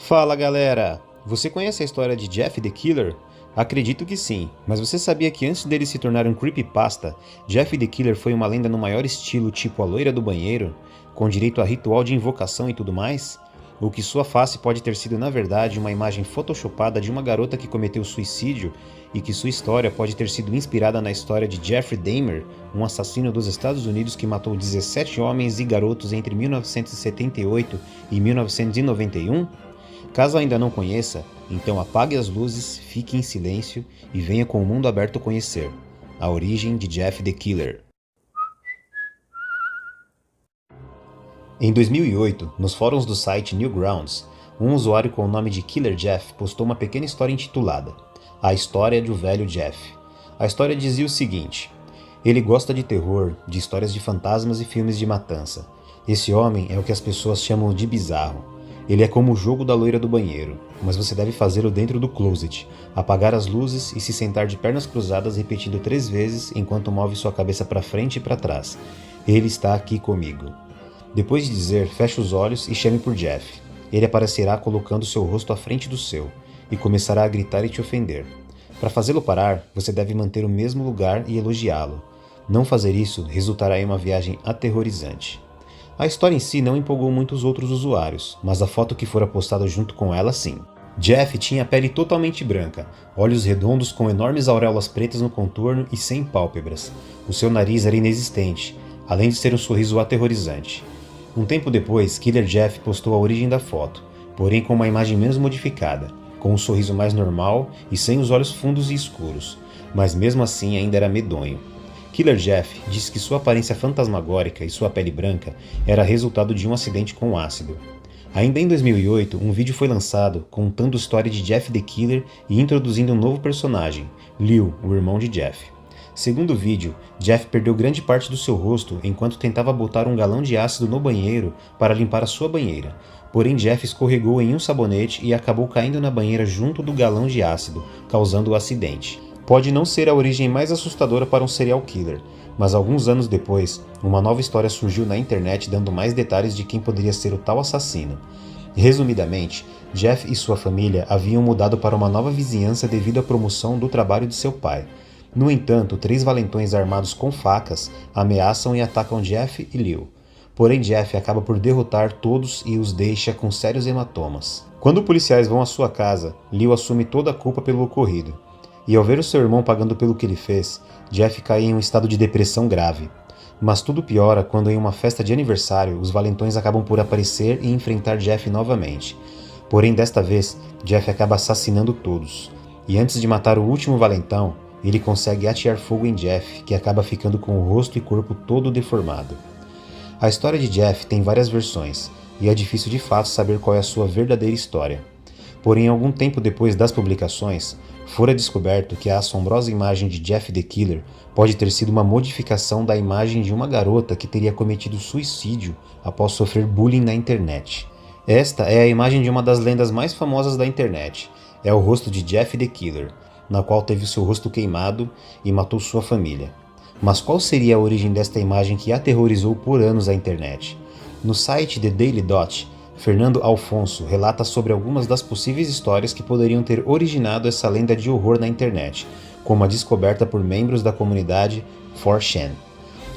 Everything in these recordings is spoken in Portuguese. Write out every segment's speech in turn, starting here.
Fala galera! Você conhece a história de Jeff the Killer? Acredito que sim, mas você sabia que antes dele se tornar um creepypasta, Jeff the Killer foi uma lenda no maior estilo tipo a loira do banheiro, com direito a ritual de invocação e tudo mais? Ou que sua face pode ter sido na verdade uma imagem photoshopada de uma garota que cometeu suicídio e que sua história pode ter sido inspirada na história de Jeffrey Dahmer, um assassino dos Estados Unidos que matou 17 homens e garotos entre 1978 e 1991? Caso ainda não conheça, então apague as luzes, fique em silêncio e venha com o mundo aberto conhecer a origem de Jeff the Killer. Em 2008, nos fóruns do site Newgrounds, um usuário com o nome de Killer Jeff postou uma pequena história intitulada A História do Velho Jeff. A história dizia o seguinte: ele gosta de terror, de histórias de fantasmas e filmes de matança. Esse homem é o que as pessoas chamam de bizarro. Ele é como o jogo da loira do banheiro, mas você deve fazê-lo dentro do closet, apagar as luzes e se sentar de pernas cruzadas repetindo 3 vezes enquanto move sua cabeça para frente e para trás. Ele está aqui comigo. Depois de dizer, feche os olhos e chame por Jeff. Ele aparecerá colocando seu rosto à frente do seu e começará a gritar e te ofender. Para fazê-lo parar, você deve manter o mesmo lugar e elogiá-lo. Não fazer isso resultará em uma viagem aterrorizante. A história em si não empolgou muitos outros usuários, mas a foto que fora postada junto com ela sim. Jeff tinha a pele totalmente branca, olhos redondos com enormes auréolas pretas no contorno e sem pálpebras. O seu nariz era inexistente, além de ser um sorriso aterrorizante. Um tempo depois, Killer Jeff postou a origem da foto, porém com uma imagem menos modificada, com um sorriso mais normal e sem os olhos fundos e escuros, mas mesmo assim ainda era medonho. Killer Jeff disse que sua aparência fantasmagórica e sua pele branca era resultado de um acidente com ácido. Ainda em 2008, um vídeo foi lançado contando a história de Jeff the Killer e introduzindo um novo personagem, Leo, o irmão de Jeff. Segundo o vídeo, Jeff perdeu grande parte do seu rosto enquanto tentava botar um galão de ácido no banheiro para limpar a sua banheira. Porém, Jeff escorregou em um sabonete e acabou caindo na banheira junto do galão de ácido, causando o acidente. Pode não ser a origem mais assustadora para um serial killer, mas alguns anos depois, uma nova história surgiu na internet dando mais detalhes de quem poderia ser o tal assassino. Resumidamente, Jeff e sua família haviam mudado para uma nova vizinhança devido à promoção do trabalho de seu pai. No entanto, 3 valentões armados com facas ameaçam e atacam Jeff e Leo. Porém, Jeff acaba por derrotar todos e os deixa com sérios hematomas. Quando policiais vão à sua casa, Leo assume toda a culpa pelo ocorrido. E ao ver o seu irmão pagando pelo que ele fez, Jeff cai em um estado de depressão grave. Mas tudo piora quando em uma festa de aniversário, os valentões acabam por aparecer e enfrentar Jeff novamente. Porém, desta vez, Jeff acaba assassinando todos. E antes de matar o último valentão, ele consegue atear fogo em Jeff, que acaba ficando com o rosto e corpo todo deformado. A história de Jeff tem várias versões, e é difícil de fato saber qual é a sua verdadeira história. Porém, algum tempo depois das publicações, fora descoberto que a assombrosa imagem de Jeff the Killer pode ter sido uma modificação da imagem de uma garota que teria cometido suicídio após sofrer bullying na internet. Esta é a imagem de uma das lendas mais famosas da internet. É o rosto de Jeff the Killer, na qual teve seu rosto queimado e matou sua família. Mas qual seria a origem desta imagem que aterrorizou por anos a internet? No site The Daily Dot, Fernando Alfonso relata sobre algumas das possíveis histórias que poderiam ter originado essa lenda de horror na internet, como a descoberta por membros da comunidade 4chan.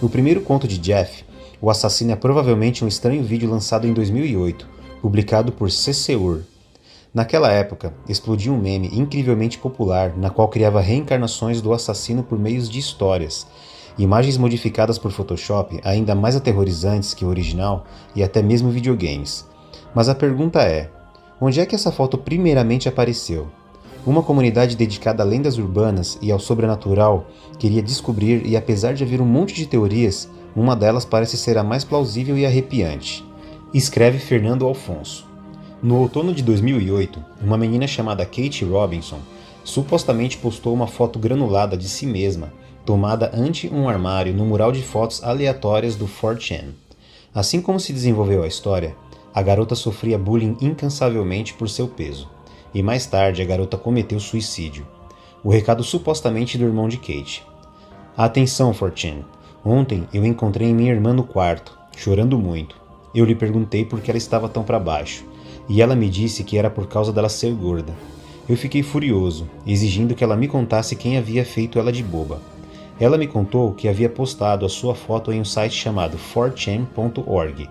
O primeiro conto de Jeff, o assassino é provavelmente um estranho vídeo lançado em 2008, publicado por CCUR. Naquela época, explodiu um meme incrivelmente popular na qual criava reencarnações do assassino por meios de histórias, imagens modificadas por Photoshop ainda mais aterrorizantes que o original e até mesmo videogames. Mas a pergunta é, onde é que essa foto primeiramente apareceu? Uma comunidade dedicada a lendas urbanas e ao sobrenatural queria descobrir e apesar de haver um monte de teorias, uma delas parece ser a mais plausível e arrepiante. Escreve Fernando Alfonso. No outono de 2008, uma menina chamada Kate Robinson supostamente postou uma foto granulada de si mesma, tomada ante um armário no mural de fotos aleatórias do 4chan. Assim como se desenvolveu a história, a garota sofria bullying incansavelmente por seu peso, e mais tarde a garota cometeu suicídio. O recado supostamente do irmão de Kate. Atenção, 4chan. Ontem eu encontrei minha irmã no quarto, chorando muito. Eu lhe perguntei por que ela estava tão para baixo. e ela me disse que era por causa dela ser gorda. Eu fiquei furioso, exigindo que ela me contasse quem havia feito ela de boba. Ela me contou que havia postado a sua foto em um site chamado 4chan.org.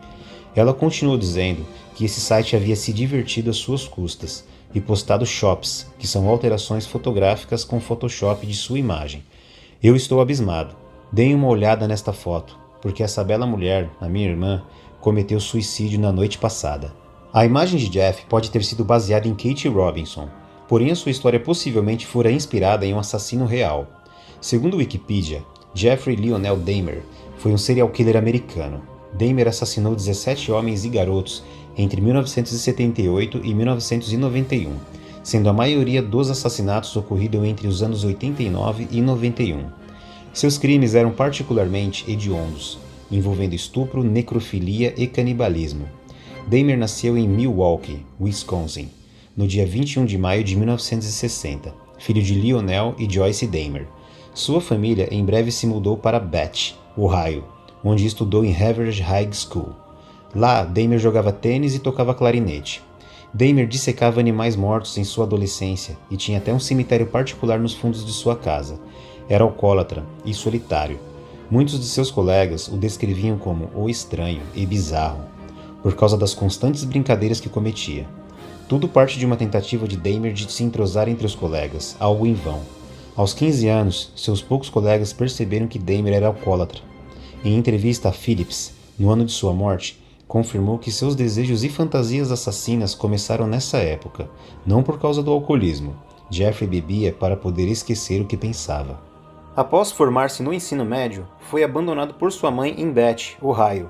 Ela continuou dizendo que esse site havia se divertido às suas custas e postado shops, que são alterações fotográficas com Photoshop de sua imagem. Eu estou abismado. Deem uma olhada nesta foto, porque essa bela mulher, a minha irmã, cometeu suicídio na noite passada. A imagem de Jeff pode ter sido baseada em Katie Robinson, porém a sua história possivelmente fora inspirada em um assassino real. Segundo o Wikipedia, Jeffrey Lionel Dahmer foi um serial killer americano. Dahmer assassinou 17 homens e garotos entre 1978 e 1991, sendo a maioria dos assassinatos ocorridos entre os anos 89 e 91. Seus crimes eram particularmente hediondos, envolvendo estupro, necrofilia e canibalismo. Dahmer nasceu em Milwaukee, Wisconsin, no dia 21 de maio de 1960, filho de Lionel e Joyce Dahmer. Sua família em breve se mudou para Bath, Ohio, onde estudou em Harvard High School. Lá, Dahmer jogava tênis e tocava clarinete. Dahmer dissecava animais mortos em sua adolescência e tinha até um cemitério particular nos fundos de sua casa. Era alcoólatra e solitário. Muitos de seus colegas o descreviam como o estranho e bizarro, por causa das constantes brincadeiras que cometia. Tudo parte de uma tentativa de Dahmer de se entrosar entre os colegas, algo em vão. Aos 15 anos, seus poucos colegas perceberam que Dahmer era alcoólatra. Em entrevista a Phillips, no ano de sua morte, confirmou que seus desejos e fantasias assassinas começaram nessa época, não por causa do alcoolismo. Jeffrey bebia para poder esquecer o que pensava. Após formar-se no ensino médio, foi abandonado por sua mãe em Bath, Ohio.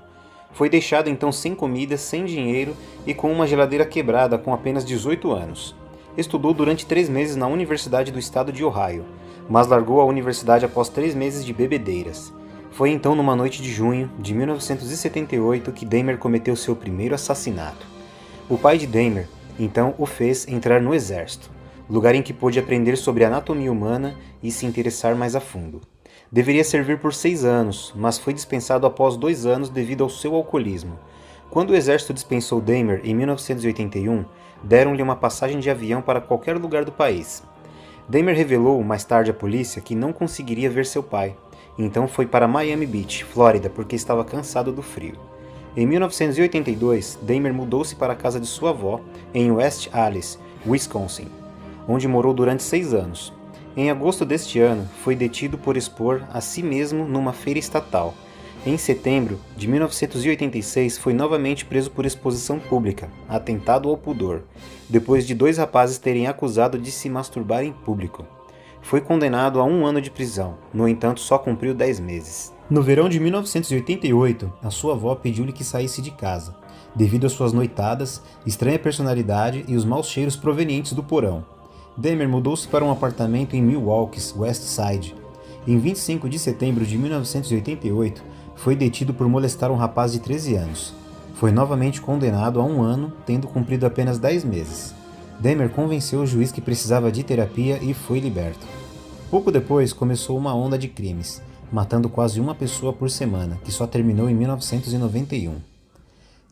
Foi deixado então sem comida, sem dinheiro e com uma geladeira quebrada com apenas 18 anos. Estudou durante 3 meses na Universidade do Estado de Ohio, mas largou a universidade após 3 meses de bebedeiras. Foi então numa noite de junho de 1978 que Dahmer cometeu seu primeiro assassinato. O pai de Dahmer, então, o fez entrar no exército, lugar em que pôde aprender sobre a anatomia humana e se interessar mais a fundo. Deveria servir por 6 anos, mas foi dispensado após 2 anos devido ao seu alcoolismo. Quando o exército dispensou Dahmer em 1981, deram-lhe uma passagem de avião para qualquer lugar do país. Dahmer revelou mais tarde à polícia que não conseguiria ver seu pai, então foi para Miami Beach, Flórida, porque estava cansado do frio. Em 1982, Dahmer mudou-se para a casa de sua avó, em West Allis, Wisconsin, onde morou durante 6 anos. Em agosto deste ano, foi detido por expor a si mesmo numa feira estatal. Em setembro de 1986, foi novamente preso por exposição pública, atentado ao pudor, depois de 2 rapazes terem acusado de se masturbar em público. Foi condenado a 1 ano de prisão, no entanto só cumpriu 10 meses. No verão de 1988, a sua avó pediu-lhe que saísse de casa, devido às suas noitadas, estranha personalidade e os maus cheiros provenientes do porão. Dahmer mudou-se para um apartamento em Milwaukee's West Side. Em 25 de setembro de 1988, foi detido por molestar um rapaz de 13 anos. Foi novamente condenado a 1 ano, tendo cumprido apenas 10 meses. Dahmer convenceu o juiz que precisava de terapia e foi liberto. Pouco depois, começou uma onda de crimes, matando quase uma pessoa por semana, que só terminou em 1991.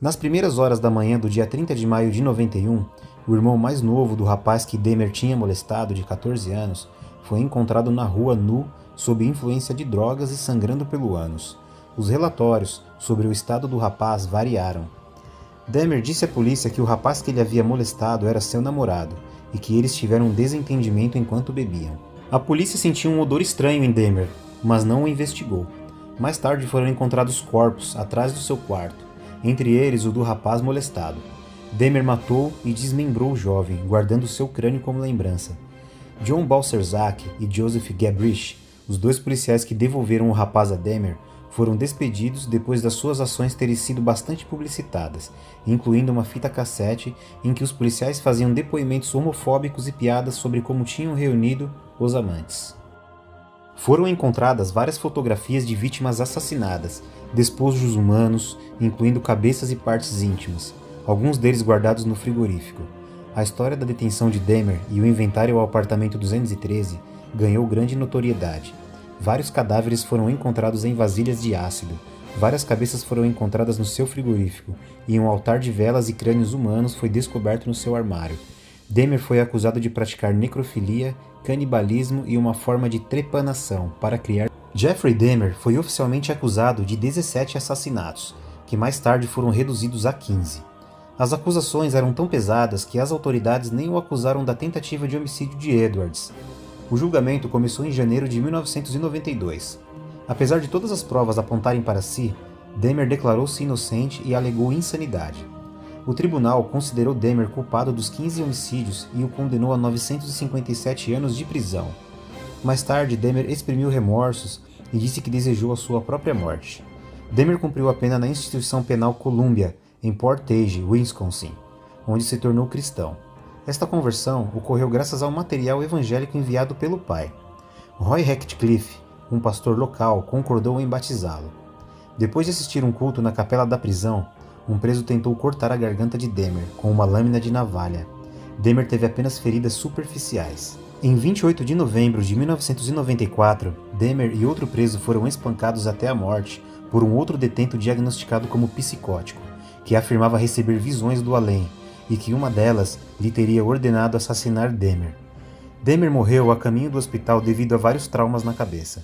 Nas primeiras horas da manhã do dia 30 de maio de 91, o irmão mais novo do rapaz que Dahmer tinha molestado, de 14 anos, foi encontrado na rua nu, sob influência de drogas e sangrando pelo ânus. Os relatórios sobre o estado do rapaz variaram. Dahmer disse à polícia que o rapaz que ele havia molestado era seu namorado e que eles tiveram um desentendimento enquanto bebiam. A polícia sentiu um odor estranho em Dahmer, mas não o investigou. Mais tarde foram encontrados corpos atrás do seu quarto, entre eles o do rapaz molestado. Dahmer matou e desmembrou o jovem, guardando seu crânio como lembrança. John Balcerzak e Joseph Gabrich, os 2 policiais que devolveram o rapaz a Dahmer, foram despedidos depois das suas ações terem sido bastante publicitadas, incluindo uma fita cassete em que os policiais faziam depoimentos homofóbicos e piadas sobre como tinham reunido os amantes. Foram encontradas várias fotografias de vítimas assassinadas, despojos humanos, incluindo cabeças e partes íntimas, alguns deles guardados no frigorífico. A história da detenção de Dahmer e o inventário ao apartamento 213 ganhou grande notoriedade. Vários cadáveres foram encontrados em vasilhas de ácido, Várias cabeças foram encontradas no seu frigorífico, e um altar de velas e crânios humanos foi descoberto no seu armário. Dahmer foi acusado de praticar necrofilia, canibalismo e uma forma de trepanação para criar. Jeffrey Dahmer foi oficialmente acusado de 17 assassinatos, que mais tarde foram reduzidos a 15. As acusações eram tão pesadas que as autoridades nem o acusaram da tentativa de homicídio de Edwards. O julgamento começou em janeiro de 1992. Apesar de todas as provas apontarem para si, Dahmer declarou-se inocente e alegou insanidade. O tribunal considerou Dahmer culpado dos 15 homicídios e o condenou a 957 anos de prisão. Mais tarde, Dahmer exprimiu remorsos e disse que desejou a sua própria morte. Dahmer cumpriu a pena na instituição penal Columbia, em Portage, Wisconsin, onde se tornou cristão. Esta conversão ocorreu graças ao material evangélico enviado pelo pai. Roy Ratcliffe, um pastor local, concordou em batizá-lo. Depois de assistir um culto na capela da prisão, um preso tentou cortar a garganta de Dahmer com uma lâmina de navalha. Dahmer teve apenas feridas superficiais. Em 28 de novembro de 1994, Dahmer e outro preso foram espancados até a morte por um outro detento diagnosticado como psicótico, que afirmava receber visões do além e que uma delas lhe teria ordenado assassinar Dahmer. Dahmer morreu a caminho do hospital devido a vários traumas na cabeça.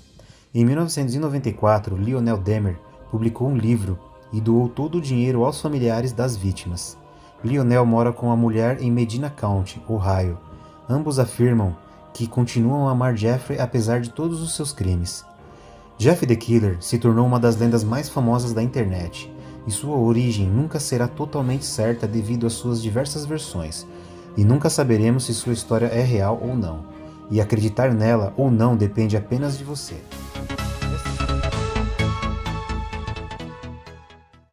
Em 1994, Lionel Dahmer publicou um livro e doou todo o dinheiro aos familiares das vítimas. Lionel mora com a mulher em Medina County, Ohio. Ambos afirmam que continuam a amar Jeffrey apesar de todos os seus crimes. Jeff the Killer se tornou uma das lendas mais famosas da internet, e sua origem nunca será totalmente certa devido às suas diversas versões, e nunca saberemos se sua história é real ou não, e acreditar nela ou não depende apenas de você.